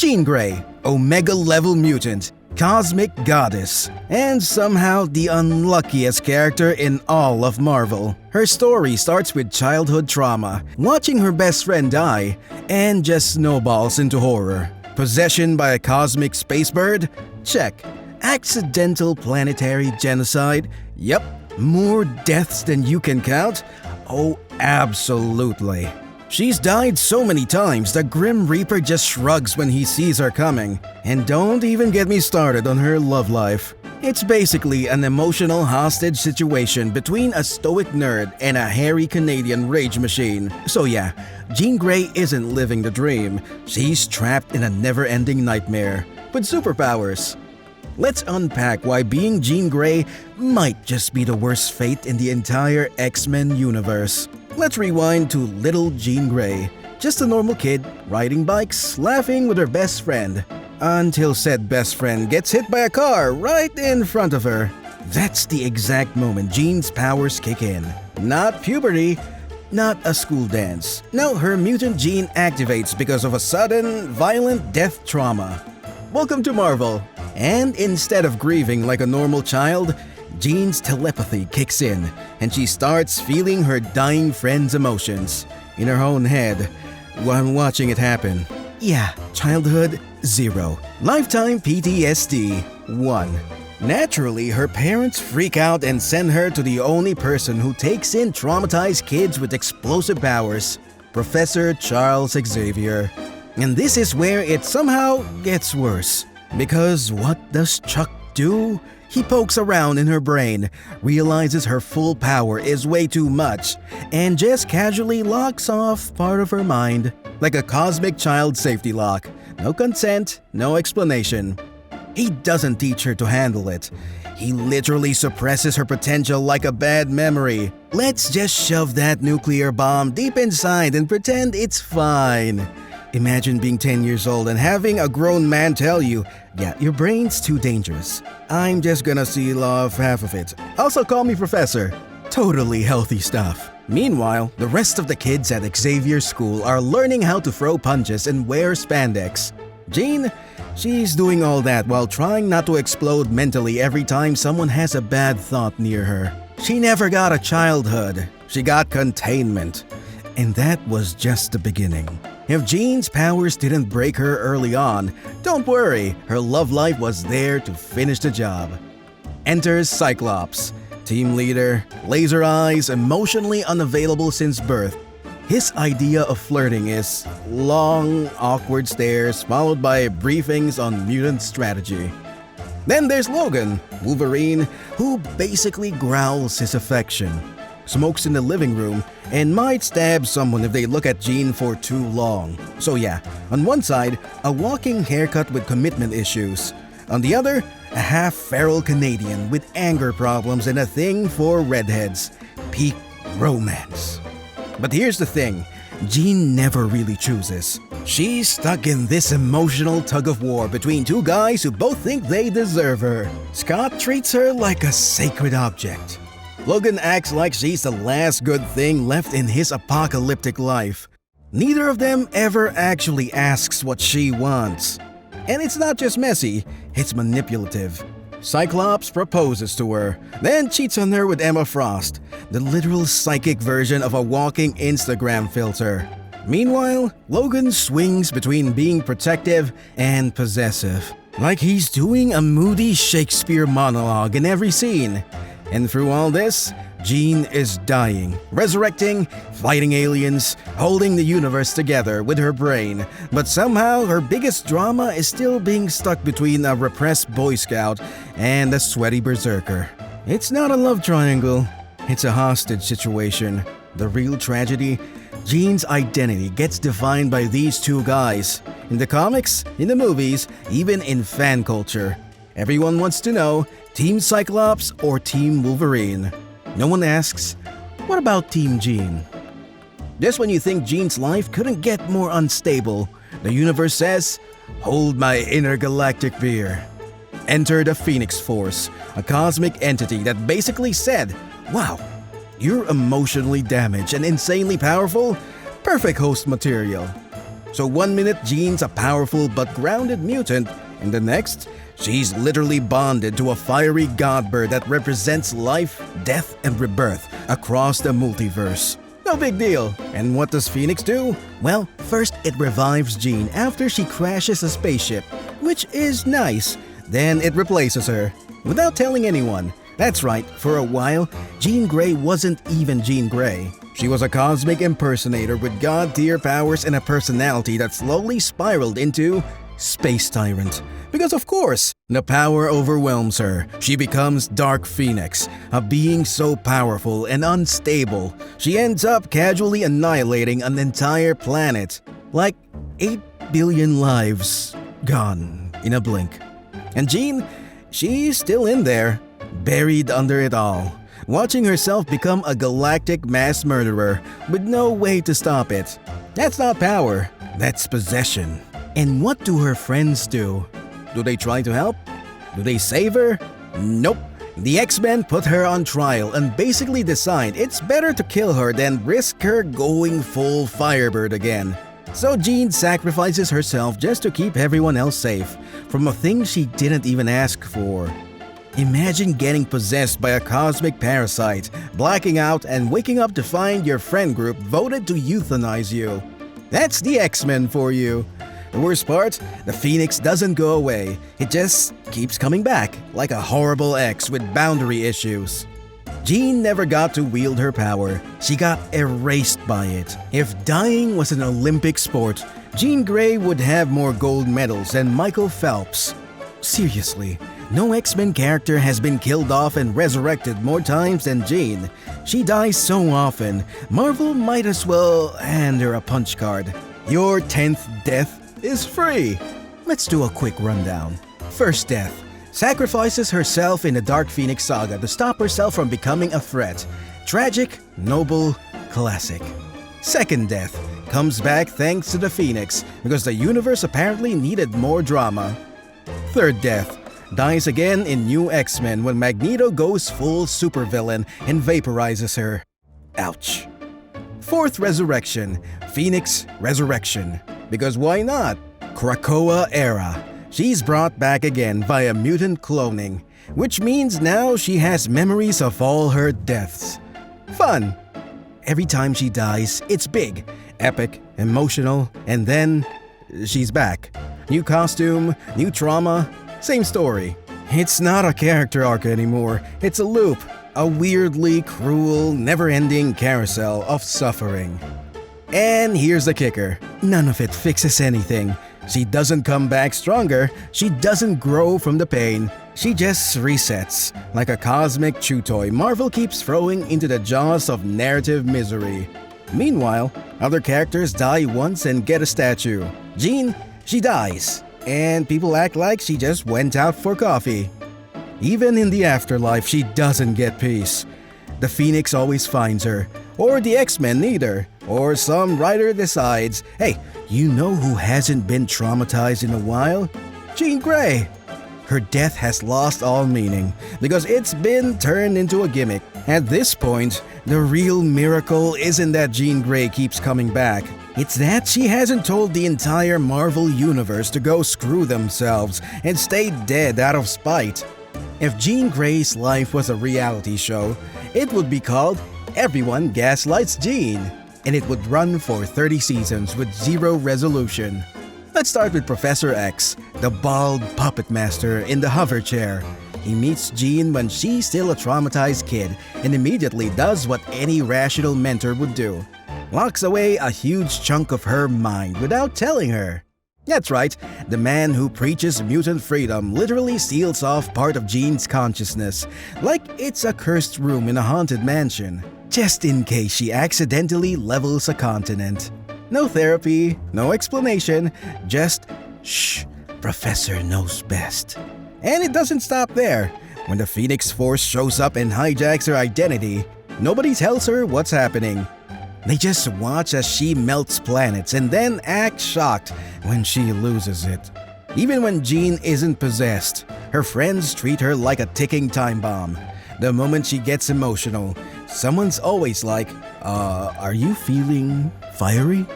Jean Grey, Omega-level mutant, cosmic goddess, and somehow the unluckiest character in all of Marvel. Her story starts with childhood trauma, watching her best friend die, and just snowballs into horror. Possession by a cosmic space bird? Check. Accidental planetary genocide? Yep. More deaths than you can count? Oh, absolutely. She's died so many times the Grim Reaper just shrugs when he sees her coming. And don't even get me started on her love life. It's basically an emotional hostage situation between a stoic nerd and a hairy Canadian rage machine. So yeah, Jean Grey isn't living the dream. She's trapped in a never-ending nightmare with superpowers. Let's unpack why being Jean Grey might just be the worst fate in the entire X-Men universe. Let's rewind to little Jean Grey, just a normal kid riding bikes, laughing with her best friend, until said best friend gets hit by a car right in front of her. That's the exact moment Jean's powers kick in. Not puberty, not a school dance. No, her mutant gene activates because of a sudden, violent death trauma. Welcome to Marvel. And instead of grieving like a normal child, Jean's telepathy kicks in, and she starts feeling her dying friend's emotions in her own head while watching it happen. Yeah, childhood, 0. Lifetime PTSD, 1. Naturally, her parents freak out and send her to the only person who takes in traumatized kids with explosive powers, Professor Charles Xavier. And this is where it somehow gets worse. Because what does Chuck do? He pokes around in her brain, realizes her full power is way too much, and just casually locks off part of her mind, like a cosmic child safety lock. No consent, no explanation. He doesn't teach her to handle it. He literally suppresses her potential like a bad memory. Let's just shove that nuclear bomb deep inside and pretend it's fine. Imagine being 10 years old and having a grown man tell you, yeah, your brain's too dangerous. I'm just gonna seal off half of it. Also call me professor. Totally healthy stuff. Meanwhile, the rest of the kids at Xavier's school are learning how to throw punches and wear spandex. Jean, she's doing all that while trying not to explode mentally every time someone has a bad thought near her. She never got a childhood. She got containment. And that was just the beginning. If Jean's powers didn't break her early on, don't worry, her love life was there to finish the job. Enters Cyclops, team leader, laser eyes, emotionally unavailable since birth. His idea of flirting is long, awkward stares followed by briefings on mutant strategy. Then there's Logan, Wolverine, who basically growls his affection, smokes in the living room, and might stab someone if they look at Jean for too long. So yeah, on one side, a walking haircut with commitment issues. On the other, a half-feral Canadian with anger problems and a thing for redheads. Peak romance. But here's the thing, Jean never really chooses. She's stuck in this emotional tug-of-war between two guys who both think they deserve her. Scott treats her like a sacred object. Logan acts like she's the last good thing left in his apocalyptic life. Neither of them ever actually asks what she wants. And it's not just messy, it's manipulative. Cyclops proposes to her, then cheats on her with Emma Frost, the literal psychic version of a walking Instagram filter. Meanwhile, Logan swings between being protective and possessive, like he's doing a moody Shakespeare monologue in every scene. And through all this, Jean is dying, resurrecting, fighting aliens, holding the universe together with her brain. But somehow, her biggest drama is still being stuck between a repressed Boy Scout and a sweaty berserker. It's not a love triangle, it's a hostage situation. The real tragedy? Jean's identity gets defined by these two guys. In the comics, in the movies, even in fan culture. Everyone wants to know, Team Cyclops or Team Wolverine? No one asks, what about Team Jean? Just when you think Jean's life couldn't get more unstable, the universe says, hold my intergalactic beer. Enter the Phoenix Force, a cosmic entity that basically said, wow, you're emotionally damaged and insanely powerful? Perfect host material. So 1 minute Jean's a powerful but grounded mutant, and the next, she's literally bonded to a fiery godbird that represents life, death, and rebirth across the multiverse. No big deal. And what does Phoenix do? Well, first it revives Jean after she crashes a spaceship, which is nice. Then it replaces her, without telling anyone. That's right, for a while, Jean Grey wasn't even Jean Grey. She was a cosmic impersonator with god-tier powers and a personality that slowly spiraled into Space Tyrant. Because of course, the power overwhelms her. She becomes Dark Phoenix, a being so powerful and unstable. She ends up casually annihilating an entire planet. Like 8 billion lives gone in a blink. And Jean, she's still in there, buried under it all, watching herself become a galactic mass murderer with no way to stop it. That's not power, that's possession. And what do her friends do? Do they try to help? Do they save her? Nope. The X-Men put her on trial and basically decide it's better to kill her than risk her going full Firebird again. So Jean sacrifices herself just to keep everyone else safe from a thing she didn't even ask for. Imagine getting possessed by a cosmic parasite, blacking out, and waking up to find your friend group voted to euthanize you. That's the X-Men for you. The worst part, the Phoenix doesn't go away. It just keeps coming back, like a horrible ex with boundary issues. Jean never got to wield her power. She got erased by it. If dying was an Olympic sport, Jean Grey would have more gold medals than Michael Phelps. Seriously, no X-Men character has been killed off and resurrected more times than Jean. She dies so often, Marvel might as well hand her a punch card. Your 10th death is free. Let's do a quick rundown. First death. Sacrifices herself in the Dark Phoenix saga to stop herself from becoming a threat. Tragic, noble, classic. Second death. Comes back thanks to the Phoenix because the universe apparently needed more drama. Third death. Dies again in New X-Men when Magneto goes full supervillain and vaporizes her. Ouch. Fourth resurrection. Phoenix Resurrection. Because why not? Krakoa era. She's brought back again via mutant cloning, which means now she has memories of all her deaths. Fun. Every time she dies, it's big, epic, emotional, and then she's back. New costume, new trauma, same story. It's not a character arc anymore, it's a loop. A weirdly cruel, never-ending carousel of suffering. And here's the kicker. None of it fixes anything. She doesn't come back stronger, she doesn't grow from the pain. She just resets. Like a cosmic chew toy Marvel keeps throwing into the jaws of narrative misery. Meanwhile, other characters die once and get a statue. Jean, she dies. And people act like she just went out for coffee. Even in the afterlife, she doesn't get peace. The Phoenix always finds her. Or the X-Men neither. Or some writer decides, hey, you know who hasn't been traumatized in a while? Jean Grey. Her death has lost all meaning because it's been turned into a gimmick. At this point, the real miracle isn't that Jean Grey keeps coming back. It's that she hasn't told the entire Marvel universe to go screw themselves and stay dead out of spite. If Jean Grey's life was a reality show, it would be called Everyone Gaslights Jean, and it would run for 30 seasons with zero resolution. Let's start with Professor X, the bald puppet master in the hover chair. He meets Jean when she's still a traumatized kid and immediately does what any rational mentor would do. Locks away a huge chunk of her mind without telling her. That's right, the man who preaches mutant freedom literally seals off part of Jean's consciousness, like it's a cursed room in a haunted mansion, just in case she accidentally levels a continent. No therapy, no explanation, just shh, Professor knows best. And it doesn't stop there. When the Phoenix Force shows up and hijacks her identity, nobody tells her what's happening. They just watch as she melts planets and then act shocked when she loses it. Even when Jean isn't possessed, her friends treat her like a ticking time bomb. The moment she gets emotional, someone's always like, are you feeling fiery?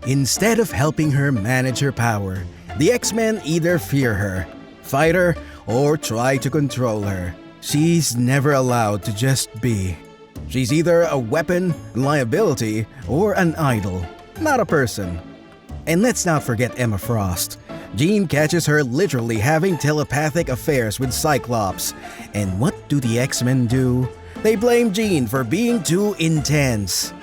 Instead of helping her manage her power, the X-Men either fear her, fight her, or try to control her. She's never allowed to just be. She's either a weapon, liability, or an idol, not a person. And let's not forget Emma Frost. Jean catches her literally having telepathic affairs with Cyclops. And what do the X-Men do? They blame Jean for being too intense.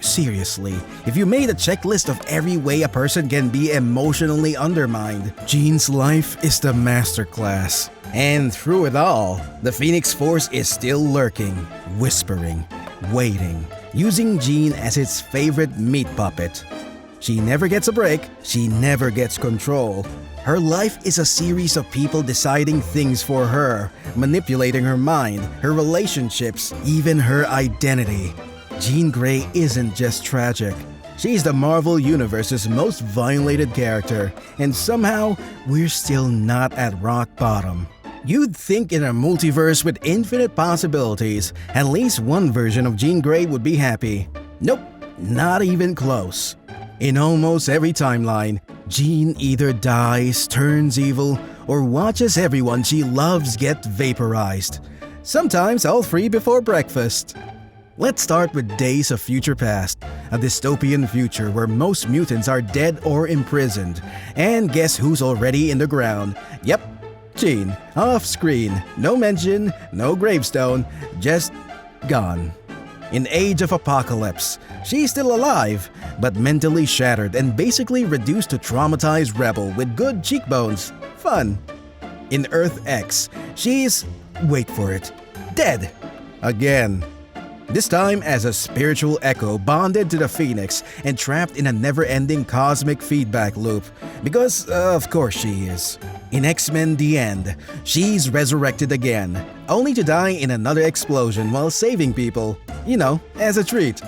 Seriously, if you made a checklist of every way a person can be emotionally undermined, Jean's life is the masterclass. And through it all, the Phoenix Force is still lurking, whispering, waiting, using Jean as its favorite meat puppet. She never gets a break, she never gets control. Her life is a series of people deciding things for her, manipulating her mind, her relationships, even her identity. Jean Grey isn't just tragic. She's the Marvel Universe's most violated character, and somehow, we're still not at rock bottom. You'd think in a multiverse with infinite possibilities, at least one version of Jean Grey would be happy. Nope, not even close. In almost every timeline, Jean either dies, turns evil, or watches everyone she loves get vaporized. Sometimes all three before breakfast. Let's start with Days of Future Past, a dystopian future where most mutants are dead or imprisoned. And guess who's already in the ground? Yep, Jean, off screen, no mention, no gravestone, just gone. In Age of Apocalypse, she's still alive, but mentally shattered and basically reduced to traumatized rebel with good cheekbones. Fun. In Earth X, she's, wait for it, dead. Again. This time as a spiritual echo bonded to the Phoenix and trapped in a never-ending cosmic feedback loop. Because, of course she is. In X-Men The End, she's resurrected again, only to die in another explosion while saving people, you know, as a treat.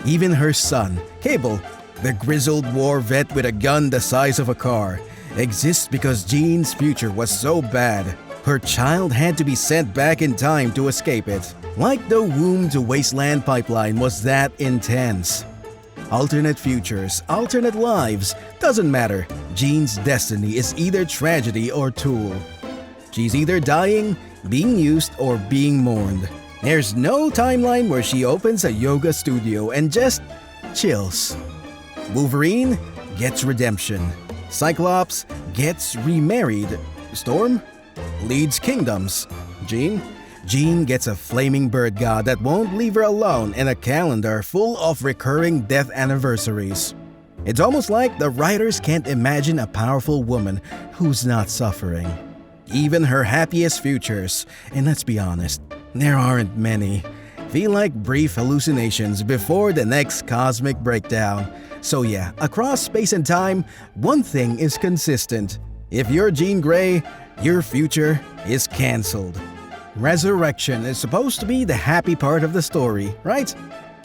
Even her son, Cable, the grizzled war vet with a gun the size of a car, exists because Jean's future was so bad, her child had to be sent back in time to escape it. Like the womb to wasteland pipeline was that intense. Alternate futures, alternate lives, doesn't matter. Jean's destiny is either tragedy or tool. She's either dying, being used, or being mourned. There's no timeline where she opens a yoga studio and just chills. Wolverine gets redemption. Cyclops gets remarried. Storm leads kingdoms. Jean gets a flaming bird god that won't leave her alone and a calendar full of recurring death anniversaries. It's almost like the writers can't imagine a powerful woman who's not suffering. Even her happiest futures, and let's be honest, there aren't many, feel like brief hallucinations before the next cosmic breakdown. So yeah, across space and time, one thing is consistent. If you're Jean Grey, your future is cancelled. Resurrection is supposed to be the happy part of the story, right?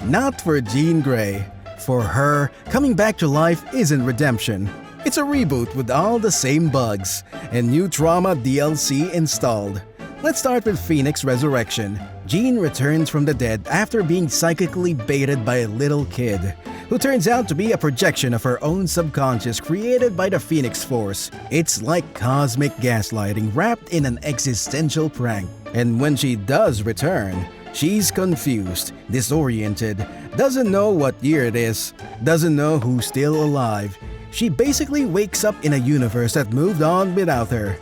Not for Jean Grey. For her, coming back to life isn't redemption. It's a reboot with all the same bugs and new trauma DLC installed. Let's start with Phoenix Resurrection. Jean returns from the dead after being psychically baited by a little kid, who turns out to be a projection of her own subconscious created by the Phoenix Force. It's like cosmic gaslighting wrapped in an existential prank. And when she does return, she's confused, disoriented, doesn't know what year it is, doesn't know who's still alive. She basically wakes up in a universe that moved on without her.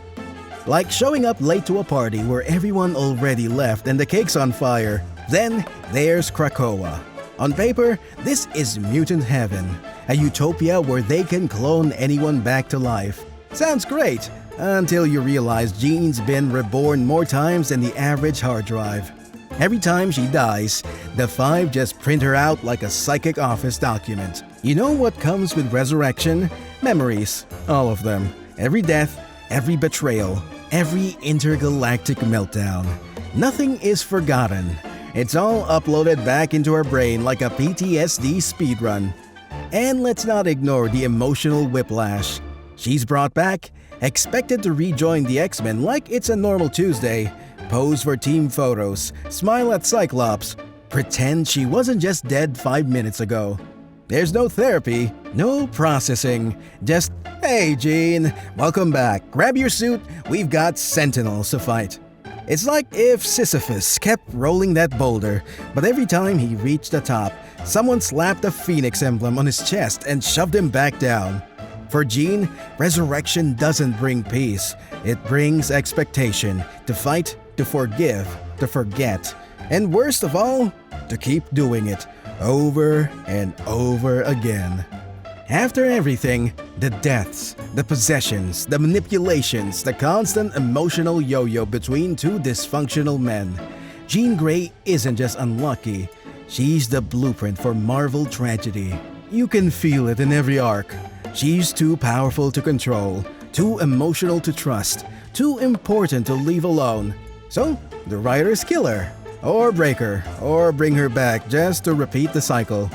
Like showing up late to a party where everyone already left and the cake's on fire. Then there's Krakoa. On paper, this is mutant heaven, a utopia where they can clone anyone back to life. Sounds great, until you realize Jean's been reborn more times than the average hard drive. Every time she dies, the Five just print her out like a psychic office document. You know what comes with resurrection? Memories. All of them. Every death, every betrayal, every intergalactic meltdown. Nothing is forgotten. It's all uploaded back into her brain like a PTSD speedrun. And let's not ignore the emotional whiplash. She's brought back, expected to rejoin the X-Men like it's a normal Tuesday, pose for team photos, smile at Cyclops, pretend she wasn't just dead 5 minutes ago. There's no therapy, no processing, just, "Hey Jean, welcome back. Grab your suit, we've got sentinels to fight." It's like if Sisyphus kept rolling that boulder, but every time he reached the top, someone slapped a phoenix emblem on his chest and shoved him back down. For Jean, resurrection doesn't bring peace. It brings expectation to fight, to forgive, to forget, and worst of all, to keep doing it over and over again. After everything, the deaths, the possessions, the manipulations, the constant emotional yo-yo between two dysfunctional men, Jean Grey isn't just unlucky, she's the blueprint for Marvel tragedy. You can feel it in every arc. She's too powerful to control, too emotional to trust, too important to leave alone. So, the writers kill her, or break her, or bring her back just to repeat the cycle.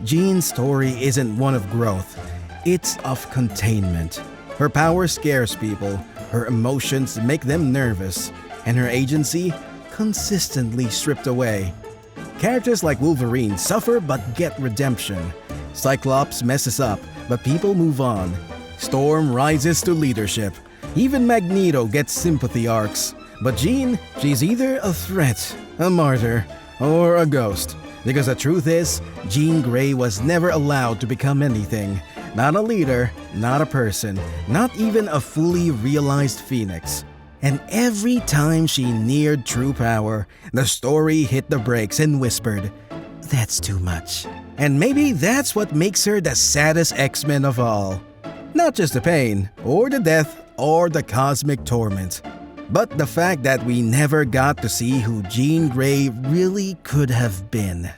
Jean's story isn't one of growth, it's of containment. Her power scares people, her emotions make them nervous, and her agency consistently stripped away. Characters like Wolverine suffer but get redemption. Cyclops messes up, but people move on. Storm rises to leadership. Even Magneto gets sympathy arcs. But Jean, she's either a threat, a martyr, or a ghost. Because the truth is, Jean Grey was never allowed to become anything. Not a leader, not a person, not even a fully realized phoenix. And every time she neared true power, the story hit the brakes and whispered, "That's too much." And maybe that's what makes her the saddest X-Men of all. Not just the pain, or the death, or the cosmic torment, but the fact that we never got to see who Jean Grey really could have been.